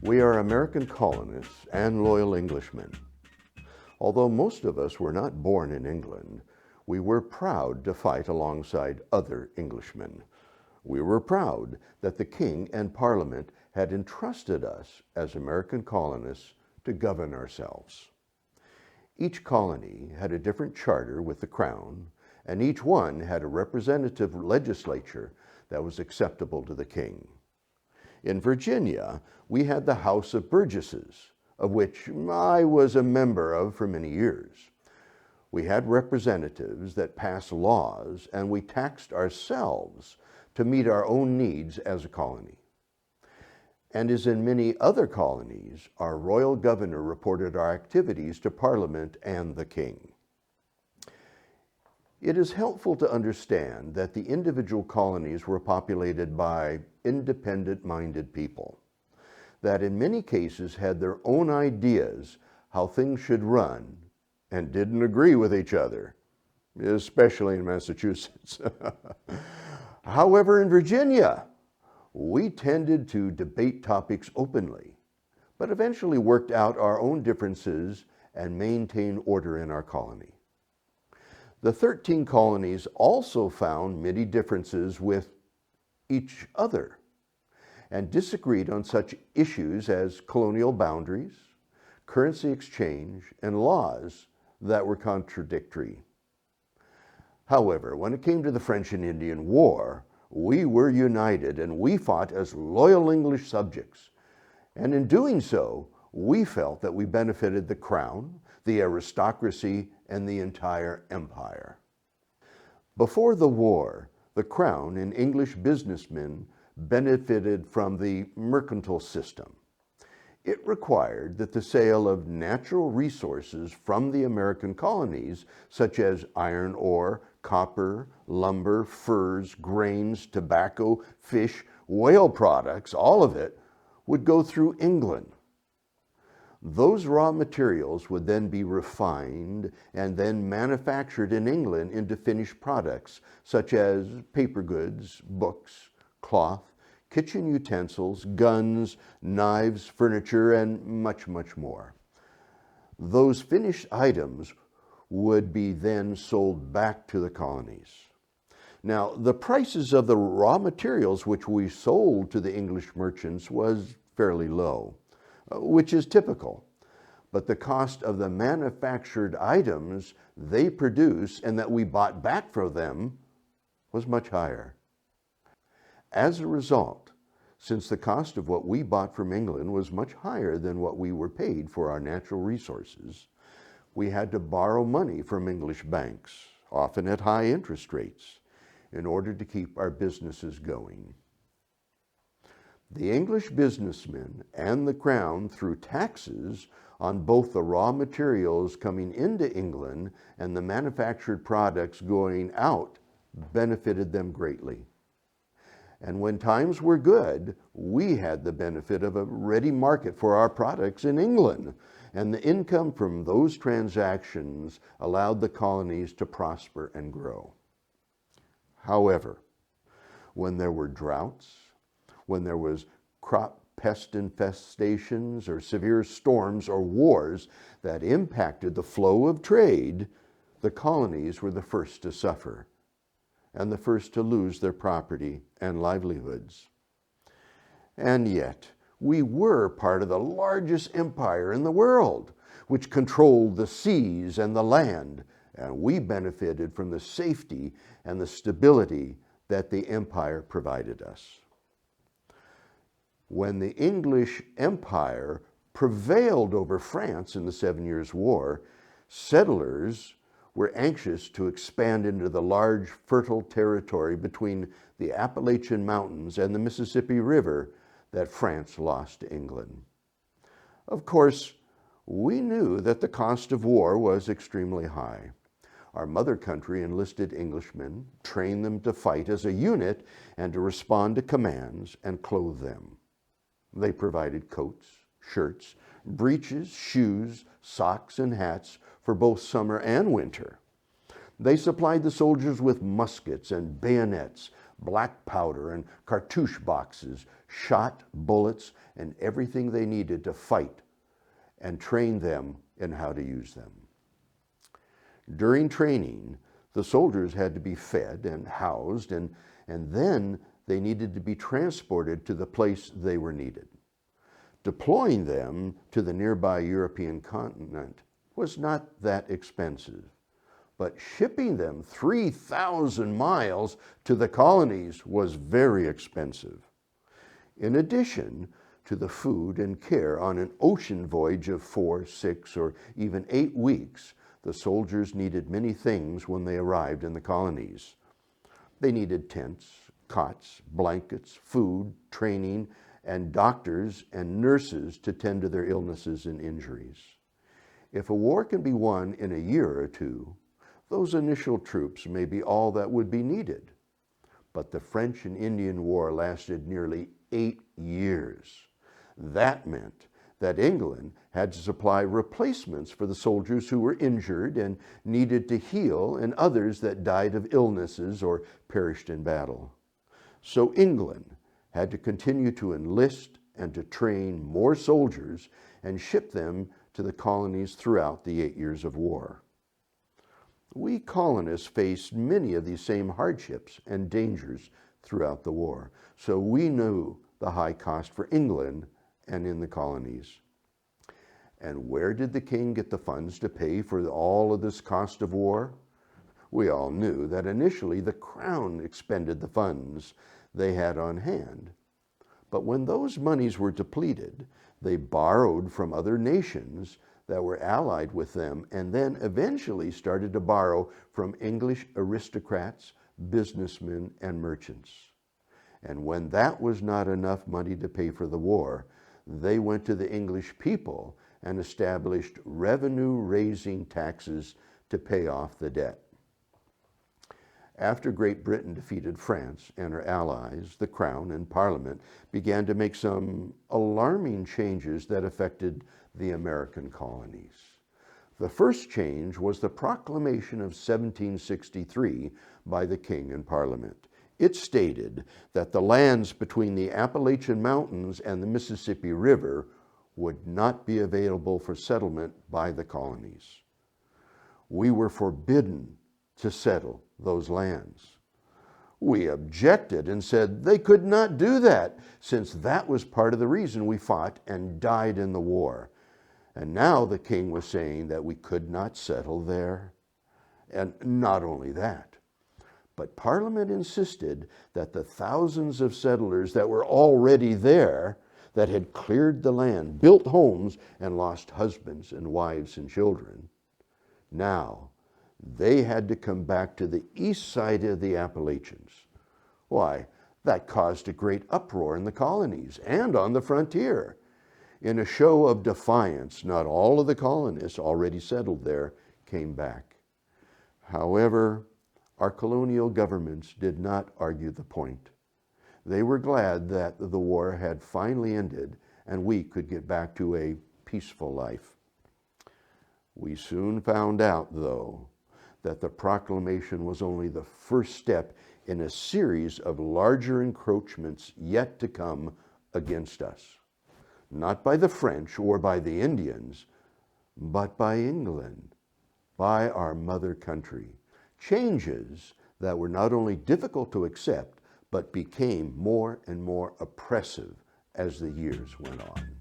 We are American colonists and loyal Englishmen. Although most of us were not born in England, we were proud to fight alongside other Englishmen. We were proud that the King and Parliament had entrusted us as American colonists to govern ourselves. Each colony had a different charter with the Crown, and each one had a representative legislature that was acceptable to the King. In Virginia, we had the House of Burgesses, of which I was a member of for many years. We had representatives that passed laws, and we taxed ourselves to meet our own needs as a colony. And as in many other colonies, our royal governor reported our activities to Parliament and the King. It is helpful to understand that the individual colonies were populated by independent-minded people, that in many cases had their own ideas how things should run and didn't agree with each other, especially in Massachusetts. However, in Virginia, we tended to debate topics openly, but eventually worked out our own differences and maintained order in our colony. The 13 colonies also found many differences with each other and disagreed on such issues as colonial boundaries, currency exchange, and laws that were contradictory. However, when it came to the French and Indian War, we were united and we fought as loyal English subjects. And in doing so, we felt that we benefited the Crown, the aristocracy, and the entire empire. Before the war, the Crown and English businessmen benefited from the mercantile system. It required that the sale of natural resources from the American colonies, such as iron ore, copper, lumber, furs, grains, tobacco, fish, whale products, all of it, would go through England. Those raw materials would then be refined and then manufactured in England into finished products, such as paper goods, books, cloth, kitchen utensils, guns, knives, furniture, and much, much more. Those finished items would be then sold back to the colonies. Now, the prices of the raw materials which we sold to the English merchants was fairly low, which is typical, but the cost of the manufactured items they produce and that we bought back from them was much higher. As a result, since the cost of what we bought from England was much higher than what we were paid for our natural resources, we had to borrow money from English banks, often at high interest rates, in order to keep our businesses going. The English businessmen and the Crown, through taxes on both the raw materials coming into England and the manufactured products going out, benefited them greatly. And when times were good, we had the benefit of a ready market for our products in England, and the income from those transactions allowed the colonies to prosper and grow. However, when there were droughts, when there was crop pest infestations or severe storms or wars that impacted the flow of trade, the colonies were the first to suffer and the first to lose their property and livelihoods. And yet, we were part of the largest empire in the world, which controlled the seas and the land, and we benefited from the safety and the stability that the empire provided us. When the English Empire prevailed over France in the 7 Years' War, settlers were anxious to expand into the large, fertile territory between the Appalachian Mountains and the Mississippi River that France lost to England. Of course, we knew that the cost of war was extremely high. Our mother country enlisted Englishmen, trained them to fight as a unit and to respond to commands and clothe them. They provided coats, shirts, breeches, shoes, socks, and hats for both summer and winter. They supplied the soldiers with muskets and bayonets, black powder and cartouche boxes, shot, bullets, and everything they needed to fight, and trained them in how to use them. During training, the soldiers had to be fed and housed, and then they needed to be transported to the place they were needed. Deploying them to the nearby European continent was not that expensive, but shipping them 3,000 miles to the colonies was very expensive. In addition to the food and care on an ocean voyage of 4, 6, or even 8 weeks, the soldiers needed many things when they arrived in the colonies. They needed tents, cots, blankets, food, training, and doctors and nurses to tend to their illnesses and injuries. If a war can be won in a year or two, those initial troops may be all that would be needed. But the French and Indian War lasted nearly 8 years. That meant that England had to supply replacements for the soldiers who were injured and needed to heal, and others that died of illnesses or perished in battle. So England had to continue to enlist and to train more soldiers and ship them to the colonies throughout the 8 years of war. We colonists faced many of these same hardships and dangers throughout the war, so we knew the high cost for England and in the colonies. And where did the king get the funds to pay for all of this cost of war? We all knew that initially the crown expended the funds they had on hand. But when those monies were depleted, they borrowed from other nations that were allied with them, and then eventually started to borrow from English aristocrats, businessmen, and merchants. And when that was not enough money to pay for the war, they went to the English people and established revenue-raising taxes to pay off the debt. After Great Britain defeated France and her allies, the Crown and Parliament began to make some alarming changes that affected the American colonies. The first change was the Proclamation of 1763 by the King and Parliament. It stated that the lands between the Appalachian Mountains and the Mississippi River would not be available for settlement by the colonies. We were forbidden to settle those lands. We objected and said they could not do that, since that was part of the reason we fought and died in the war. And now the king was saying that we could not settle there. And not only that, but Parliament insisted that the thousands of settlers that were already there, that had cleared the land, built homes, and lost husbands and wives and children, now they had to come back to the east side of the Appalachians. Why, that caused a great uproar in the colonies and on the frontier. In a show of defiance, not all of the colonists already settled there came back. However, our colonial governments did not argue the point. They were glad that the war had finally ended and we could get back to a peaceful life. We soon found out, though, that the proclamation was only the first step in a series of larger encroachments yet to come against us. Not by the French or by the Indians, but by England, by our mother country. Changes that were not only difficult to accept, but became more and more oppressive as the years went on.